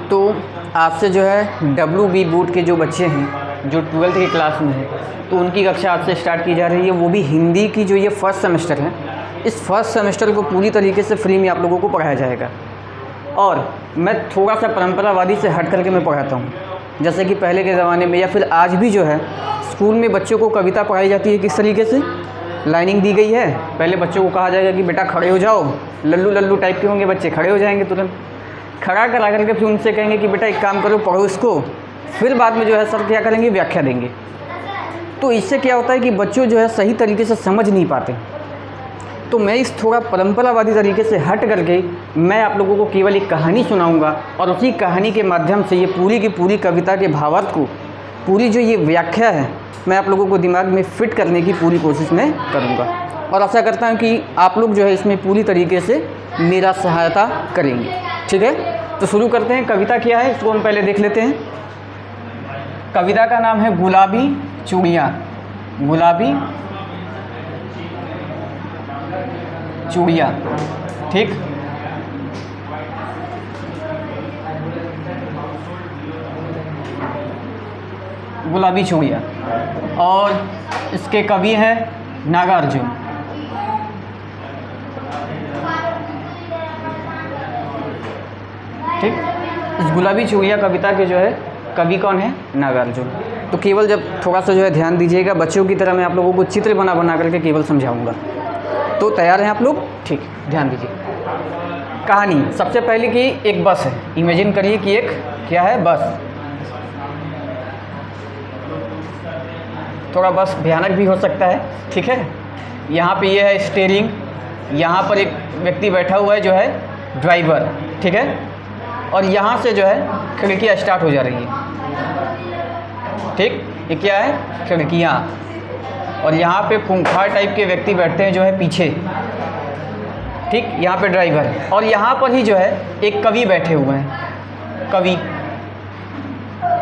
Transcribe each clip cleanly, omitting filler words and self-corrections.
तो आज से जो है WB बोर्ड के जो बच्चे हैं जो 12th की क्लास में हैं, तो उनकी कक्षा आज से स्टार्ट की जा रही है। वो भी हिंदी की जो ये फर्स्ट सेमेस्टर है, इस फर्स्ट सेमेस्टर को पूरी तरीके से फ्री में आप लोगों को पढ़ाया जाएगा। और मैं थोड़ा सा परंपरावादी से हट करके मैं पढ़ाता हूँ। जैसे कि पहले के ज़माने में या फिर आज भी जो है स्कूल में बच्चों को कविता पढ़ाई जाती है। किस तरीके से? लाइनिंग दी गई है, पहले बच्चों को कहा जाएगा कि बेटा खड़े हो जाओ, लल्लू लल्लू टाइप के होंगे बच्चे, खड़े हो जाएंगे तुरंत, खड़ा करा करके फिर उनसे कहेंगे कि बेटा एक काम करो, पढ़ो इसको। फिर बाद में जो है सर क्या करेंगे, व्याख्या देंगे। तो इससे क्या होता है कि बच्चों जो है सही तरीके से समझ नहीं पाते। तो मैं इस थोड़ा परंपरावादी तरीके से हट करके मैं आप लोगों को केवल एक कहानी सुनाऊंगा और उसी कहानी के माध्यम से ये पूरी की पूरी कविता के भावार्थ को, पूरी जो ये व्याख्या है, मैं आप लोगों को दिमाग में फिट करने की पूरी कोशिश मैं करूंगा। और आशा करता हूं कि आप लोग जो है इसमें पूरी तरीके से मेरा सहायता करेंगे। ठीक है, तो शुरू करते हैं। कविता क्या है इसको हम पहले देख लेते हैं। कविता का नाम है गुलाबी चूड़ियाँ। गुलाबी चूड़ियाँ, ठीक। गुलाबी चूड़ियाँ, और इसके कवि हैं नागार्जुन। ठीक, इस गुलाबी चूड़ियाँ कविता के जो है कवि कौन है? नागार्जुन। तो केवल जब थोड़ा सा जो है ध्यान दीजिएगा, बच्चों की तरह मैं आप लोगों को चित्र बना बना करके केवल समझाऊंगा। तो तैयार हैं आप लोग? ठीक, ध्यान दीजिए। कहानी सबसे पहले कि एक बस है। इमेजिन करिए कि एक क्या है? बस। थोड़ा बस भयानक भी हो सकता है, ठीक है। यहाँ पे ये है स्टीयरिंग, यहाँ पर एक व्यक्ति बैठा हुआ है जो है ड्राइवर, ठीक है। और यहाँ से जो है खिड़कियाँ स्टार्ट हो जा रही है, ठीक। ये क्या है? खिड़कियाँ। और यहाँ पे खूंखार टाइप के व्यक्ति बैठते हैं जो है पीछे, ठीक। यहाँ पे ड्राइवर, और यहाँ पर ही जो है एक कवि बैठे हुए हैं। कवि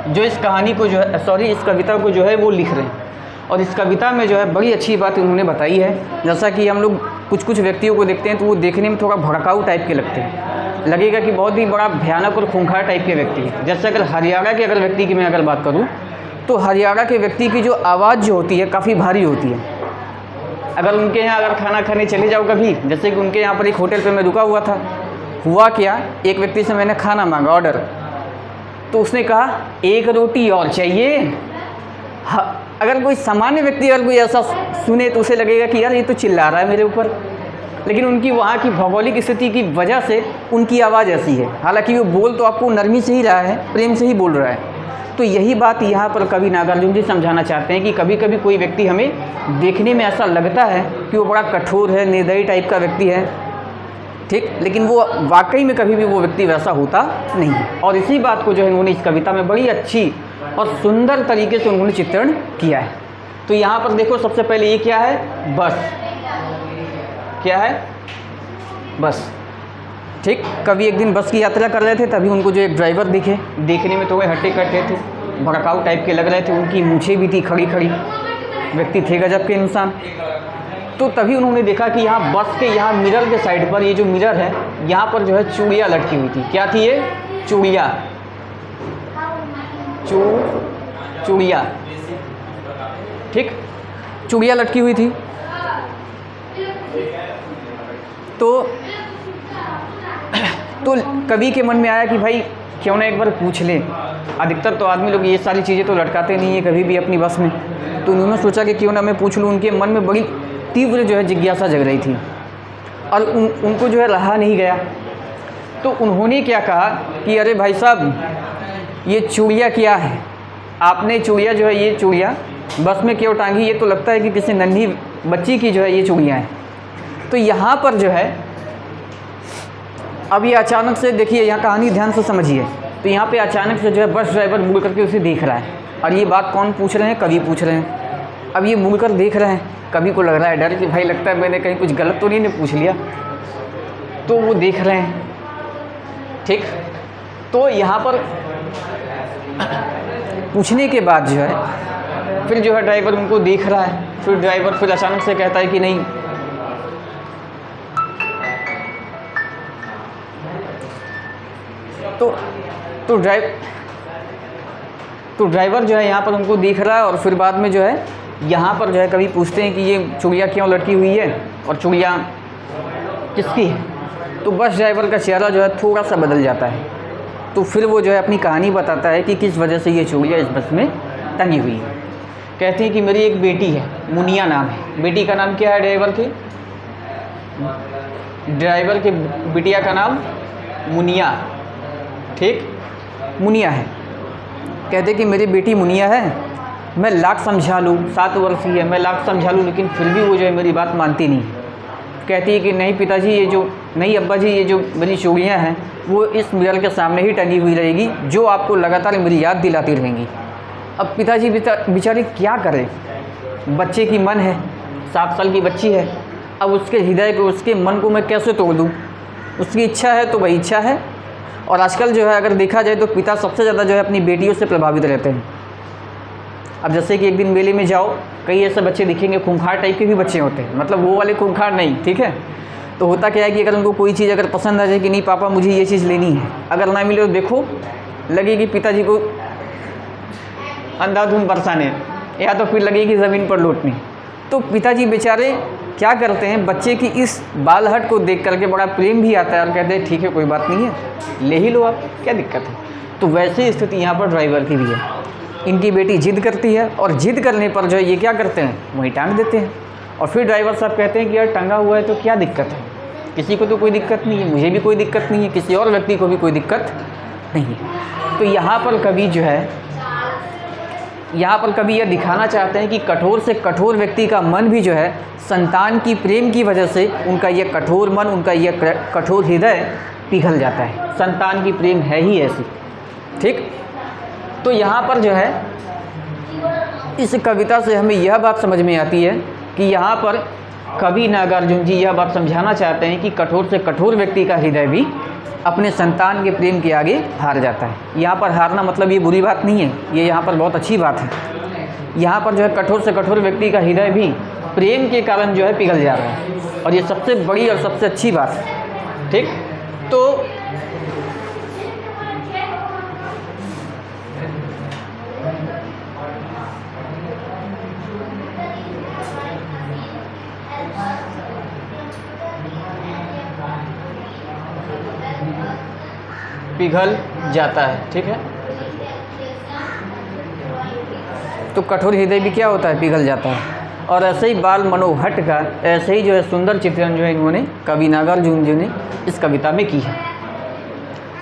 जो इस कहानी को जो है इस कविता को जो है वो लिख रहे हैं। और इस कविता में जो है बड़ी अच्छी बात उन्होंने बताई है। जैसा कि हम लोग कुछ व्यक्तियों को देखते हैं तो वो देखने में थोड़ा भड़काऊ टाइप के लगते हैं, लगेगा कि बहुत ही बड़ा भयानक और खूंखार टाइप के व्यक्ति है। जैसे अगर हरियाणा के व्यक्ति की मैं अगर बात करूँ तो हरियाणा के व्यक्ति की जो आवाज़ जो होती है काफ़ी भारी होती है। अगर उनके यहाँ अगर खाना खाने चले जाओ कभी, जैसे कि उनके यहाँ पर एक होटल पे मैं रुका हुआ था, हुआ क्या, एक व्यक्ति से मैंने खाना मांगा, ऑर्डर, तो उसने कहा एक रोटी और चाहिए। अगर कोई सामान्य व्यक्ति अगर कोई ऐसा सुने तो उसे लगेगा कि यार ये तो चिल्ला रहा है मेरे ऊपर, लेकिन उनकी वहाँ की भौगोलिक स्थिति की वजह से उनकी आवाज़ ऐसी है। हालांकि वो बोल तो आपको नरमी से ही रहा है, प्रेम से ही बोल रहा है। तो यही बात यहाँ पर कवि नागार्जुन जी समझाना चाहते हैं कि कभी कभी कोई व्यक्ति हमें देखने में ऐसा लगता है कि वो बड़ा कठोर है, निर्दयी टाइप का व्यक्ति है, ठीक, लेकिन वो वाकई में कभी भी वो व्यक्ति वैसा होता नहीं है। और इसी बात को जो है उन्होंने इस कविता में बड़ी अच्छी और सुंदर तरीके से उन्होंने चित्रण किया है। तो यहाँ पर देखो, सबसे पहले ये क्या है? बस। क्या है? बस, ठीक। कवि एक दिन बस की यात्रा कर रहे थे, तभी उनको जो एक ड्राइवर दिखे, देखने में थोड़े हट्टे कट्टे थे, भड़काऊ टाइप के लग रहे थे, उनकी मूछें भी थी खड़ी खड़ी, व्यक्ति थे गजब के इंसान। तो तभी उन्होंने देखा कि यहाँ बस के यहाँ मिरर के साइड पर, ये जो मिरर है यहाँ पर जो है चूड़ियाँ लटकी हुई थी। क्या थी ये? चूड़ियाँ। चूड़ियाँ, ठीक, चूड़ियाँ लटकी हुई थी। तो कवि के मन में आया कि भाई क्यों ना एक बार पूछ लें। अधिकतर तो आदमी लोग ये सारी चीज़ें तो लटकाते नहीं है कभी भी अपनी बस में, तो उन्होंने सोचा कि क्यों ना मैं पूछ लूँ। उनके मन में बड़ी तीव्र जो है जिज्ञासा जग रही थी और उनको जो है रहा नहीं गया। तो उन्होंने क्या कहा कि अरे भाई साहब, ये चूड़ियाँ क्या है? आपने चूड़ियाँ जो है, ये चूड़ियाँ बस में क्यों टांगी? ये तो लगता है कि किसी नन्ही बच्ची की जो है ये चूड़ियाँ हैं। तो यहाँ पर जो है अब ये अचानक से देखिए, यहाँ कहानी ध्यान से समझिए। तो यहाँ पे अचानक से जो है बस ड्राइवर मुड़ करके उसे देख रहा है, और ये बात कौन पूछ रहे हैं? कवि पूछ रहे हैं। अब ये मुड़ कर देख रहे हैं, कवि को लग रहा है डर कि भाई लगता है मैंने कहीं कुछ गलत तो नहीं पूछ लिया। तो वो देख रहे हैं, ठीक। तो यहाँ पर पूछने के बाद जो है फिर जो है ड्राइवर उनको देख रहा है। फिर ड्राइवर फिर अचानक से कहता है कि नहीं, तो तो ड्राइवर जो है यहाँ पर उनको देख रहा है और फिर बाद में जो है यहाँ पर जो है कभी पूछते हैं कि ये चूड़ियाँ क्यों लटकी हुई है और चूड़ियाँ किसकी है। तो बस ड्राइवर का चेहरा जो है थोड़ा सा बदल जाता है। तो फिर वो जो है अपनी कहानी बताता है कि किस वजह से ये चूड़ियाँ इस बस में टंगी हुई है। कहते हैं कि मेरी एक बेटी है, मुनिया नाम है। बेटी का नाम क्या है ड्राइवर के बिटिया का नाम मुनिया, ठीक, मुनिया है। कहते कि मेरी बेटी मुनिया है, मैं लाख समझा लूँ, 7 वर्ष की है, मैं लाख समझा लूँ, लेकिन फिर भी वो जो है मेरी बात मानती नहीं। कहती है कि नहीं पिताजी, ये जो नहीं अब्बा जी, ये जो मेरी चूड़ियाँ हैं वो इस मिरर के सामने ही टंगी हुई रहेगी, जो आपको लगातार मेरी याद दिलाती रहेंगी। अब पिताजी बेचारे क्या करें, बच्चे की मन है, 7 साल की बच्ची है, अब उसके हृदय को, उसके मन को मैं कैसे तोड़ दूँ। उसकी इच्छा है तो वही इच्छा है। और आजकल जो है अगर देखा जाए तो पिता सबसे ज़्यादा जो है अपनी बेटियों से प्रभावित रहते हैं। अब जैसे कि एक दिन मेले में जाओ, कई ऐसे बच्चे दिखेंगे, खूंखार टाइप के भी बच्चे होते हैं, मतलब वो वाले खूंखार नहीं, ठीक है। तो होता क्या है कि अगर उनको कोई चीज़ अगर पसंद आ जाए कि नहीं पापा मुझे ये चीज़ लेनी है, अगर ना मिले तो देखो लगेगी पिताजी को अंधाधुंध बरसाने, या तो फिर लगेगी ज़मीन पर लौटने। तो पिताजी बेचारे क्या करते हैं, बच्चे की इस बालहट को देख करके बड़ा प्रेम भी आता है और कहते हैं ठीक है कोई बात नहीं है, ले ही लो आप, क्या दिक्कत है। तो वैसी स्थिति यहाँ पर ड्राइवर की भी है। इनकी बेटी जिद करती है और जिद करने पर जो है ये क्या करते हैं, वहीं टांग देते हैं। और फिर ड्राइवर साहब कहते हैं कि यार टंगा हुआ है तो क्या दिक्कत है, किसी को तो कोई दिक्कत नहीं है, मुझे भी कोई दिक्कत नहीं है, किसी और व्यक्ति को भी कोई दिक्कत नहीं है। तो यहाँ पर कवि जो है, यहाँ पर कवि यह दिखाना चाहते हैं कि कठोर से कठोर व्यक्ति का मन भी जो है संतान की प्रेम की वजह से उनका यह कठोर मन, उनका यह कठोर हृदय पिघल जाता है। संतान की प्रेम है ही ऐसी, ठीक। तो यहाँ पर जो है इस कविता से हमें यह बात समझ में आती है कि यहाँ पर कवि नागार्जुन जी यह बात समझाना चाहते हैं कि कठोर से कठोर व्यक्ति का हृदय भी अपने संतान के प्रेम के आगे हार जाता है। यहाँ पर हारना मतलब ये बुरी बात नहीं है, ये यहाँ पर बहुत अच्छी बात है। यहाँ पर जो है कठोर से कठोर व्यक्ति का हृदय भी प्रेम के कारण जो है पिघल जा रहा है, और ये सबसे बड़ी और सबसे अच्छी बात है, ठीक। तो पिघल जाता है, ठीक है। तो कठोर हृदय भी क्या होता है, पिघल जाता है। और ऐसे ही बाल मनोहट का ऐसे ही जो है सुंदर चित्रण जो है इन्होंने कवि नागार्जुन जी ने इस कविता में की है।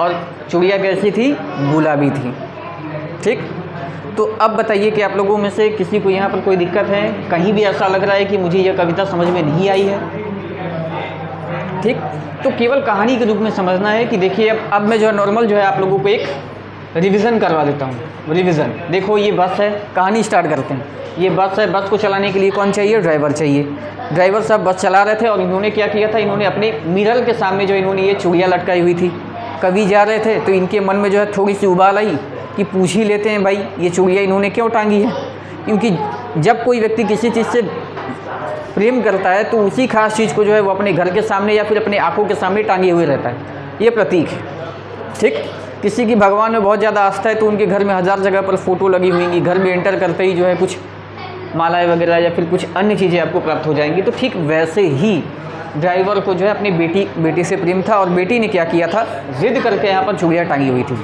और चूड़ियाँ कैसी थी, गुलाबी थी, ठीक। तो अब बताइए कि आप लोगों में से किसी को यहाँ पर कोई दिक्कत है, कहीं भी ऐसा लग रहा है कि मुझे यह कविता समझ में नहीं आई है, ठीक। तो केवल कहानी के रूप में समझना है कि देखिए अब मैं जो है नॉर्मल जो है आप लोगों को एक रिवीजन करवा देता हूँ। रिवीजन देखो, ये बस है, कहानी स्टार्ट करते हैं। ये बस है, बस को चलाने के लिए कौन चाहिए, ड्राइवर चाहिए। ड्राइवर साहब बस चला रहे थे और इन्होंने क्या किया था, इन्होंने अपने मिरर के सामने जो इन्होंने ये चूड़ियाँ लटकाई हुई थी। कभी जा रहे थे तो इनके मन में जो है थोड़ी सी उबाल आई कि पूछ ही लेते हैं भाई ये चूड़ियाँ इन्होंने क्यों टांगी है। क्योंकि जब कोई व्यक्ति किसी चीज़ से प्रेम करता है तो उसी खास चीज़ को जो है वो अपने घर के सामने या फिर अपने आंखों के सामने टांगे हुए रहता है, ये प्रतीक है, ठीक। किसी की भगवान में बहुत ज़्यादा आस्था है तो उनके घर में 1000 जगह पर फ़ोटो लगी हुई, घर में एंटर करते ही जो है कुछ मालाएं वगैरह या फिर कुछ अन्य चीज़ें आपको प्राप्त हो जाएंगी। तो ठीक वैसे ही ड्राइवर को जो है अपनी बेटी से प्रेम था और बेटी ने क्या किया था, जिद करके यहाँ पर चूड़ियाँ टांगी हुई थी।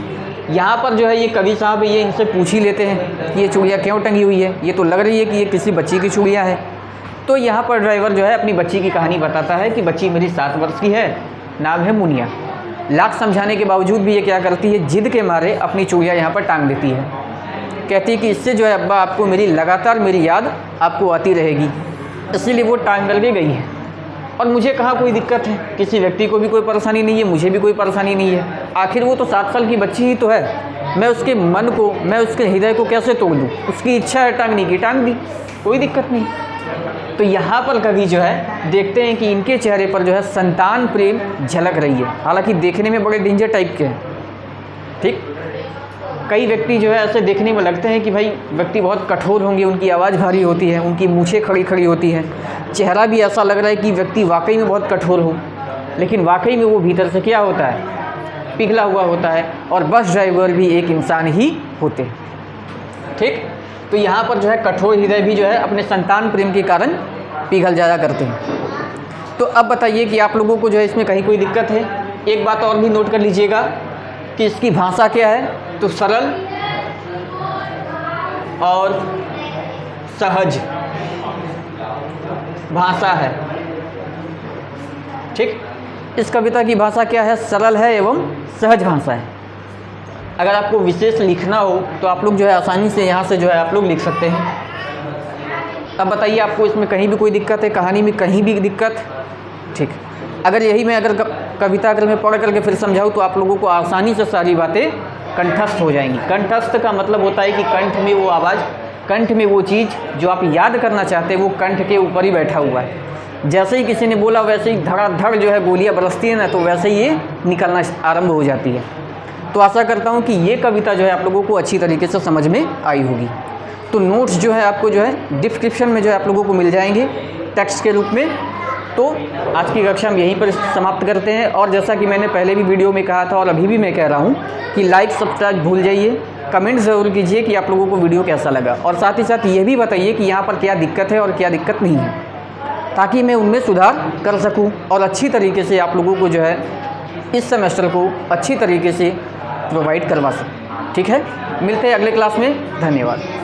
यहाँ पर जो है ये कवि साहब ये इनसे पूछ ही लेते हैं कि ये चूड़ियाँ क्यों टंगी हुई है, ये तो लग रही है कि ये किसी बच्ची की चूड़ियाँ है। तो यहाँ पर ड्राइवर जो है अपनी बच्ची की कहानी बताता है कि बच्ची मेरी 7 वर्ष की है, नाम है मुनिया। लाख समझाने के बावजूद भी ये क्या करती है, जिद के मारे अपनी चूड़ियाँ यहाँ पर टांग देती है। कहती है कि इससे जो है अब्बा आपको मेरी लगातार मेरी याद आपको आती रहेगी, इसीलिए वो टांग करके गई है। और मुझे कहाँ कोई दिक्कत है, किसी व्यक्ति को भी कोई परेशानी नहीं है, मुझे भी कोई परेशानी नहीं है। आखिर वो तो 7 साल की बच्ची ही तो है, मैं उसके मन को, मैं उसके हृदय को कैसे तोड़ दूँ। उसकी इच्छा है टांगने की, टांग दी, कोई दिक्कत नहीं। तो यहाँ पर कवि जो है देखते हैं कि इनके चेहरे पर जो है संतान प्रेम झलक रही है, हालांकि देखने में बड़े डेंजर टाइप के हैं, ठीक। कई व्यक्ति जो है ऐसे देखने में लगते हैं कि भाई व्यक्ति बहुत कठोर होंगे, उनकी आवाज़ भारी होती है, उनकी मूछें खड़ी खड़ी होती हैं, चेहरा भी ऐसा लग रहा है कि व्यक्ति वाकई में बहुत कठोर हो, लेकिन वाकई में वो भीतर से क्या होता है, पिघला हुआ होता है, और बस ड्राइवर भी एक इंसान ही होते हैं। ठीक, तो यहाँ पर जो है कठोर हृदय भी जो है अपने संतान प्रेम के कारण पिघल जाया करते हैं। तो अब बताइए कि आप लोगों को जो है इसमें कहीं कोई दिक्कत है? एक बात और भी नोट कर लीजिएगा कि इसकी भाषा क्या है, तो सरल और सहज भाषा है। ठीक, इस कविता की भाषा क्या है? सरल है एवं सहज भाषा है। अगर आपको विशेष लिखना हो तो आप लोग जो है आसानी से यहाँ से जो है आप लोग लिख सकते हैं। अब बताइए आपको इसमें कहीं भी कोई दिक्कत है, कहानी में कहीं भी दिक्कत? ठीक, अगर यही मैं अगर कविता अगर मैं पढ़ करके फिर समझाऊँ तो आप लोगों को आसानी से सारी बातें कंठस्थ हो जाएंगी। कंठस्थ का मतलब होता है कि कंठ में वो आवाज़, कंठ में वो चीज़ जो आप याद करना चाहते हैं वो कंठ के ऊपर ही बैठा हुआ है। जैसे ही किसी ने बोला वैसे ही धड़ाधड़ जो है गोलियां बरसती है ना, तो वैसे ही ये निकलना आरंभ हो जाती है। तो आशा करता हूँ कि ये कविता जो है आप लोगों को अच्छी तरीके से समझ में आई होगी। तो नोट्स जो है आपको जो है डिस्क्रिप्शन में जो है आप लोगों को मिल जाएंगे टेक्स्ट के रूप में। तो आज की कक्षा हम यहीं पर समाप्त करते हैं। और जैसा कि मैंने पहले भी वीडियो में कहा था और अभी भी मैं कह रहा हूँ कि लाइक सब्सक्राइब भूल जाइए, कमेंट ज़रूर कीजिए कि आप लोगों को वीडियो कैसा लगा, और साथ ही साथ ये भी बताइए कि यहाँ पर क्या दिक्कत है और क्या दिक्कत नहीं है, ताकि मैं उनमें सुधार कर सकूँ और अच्छी तरीके से आप लोगों को जो है इस सेमेस्टर को अच्छी तरीके से प्रोवाइड करवा सकूँ। ठीक है, मिलते हैं अगले क्लास में। धन्यवाद।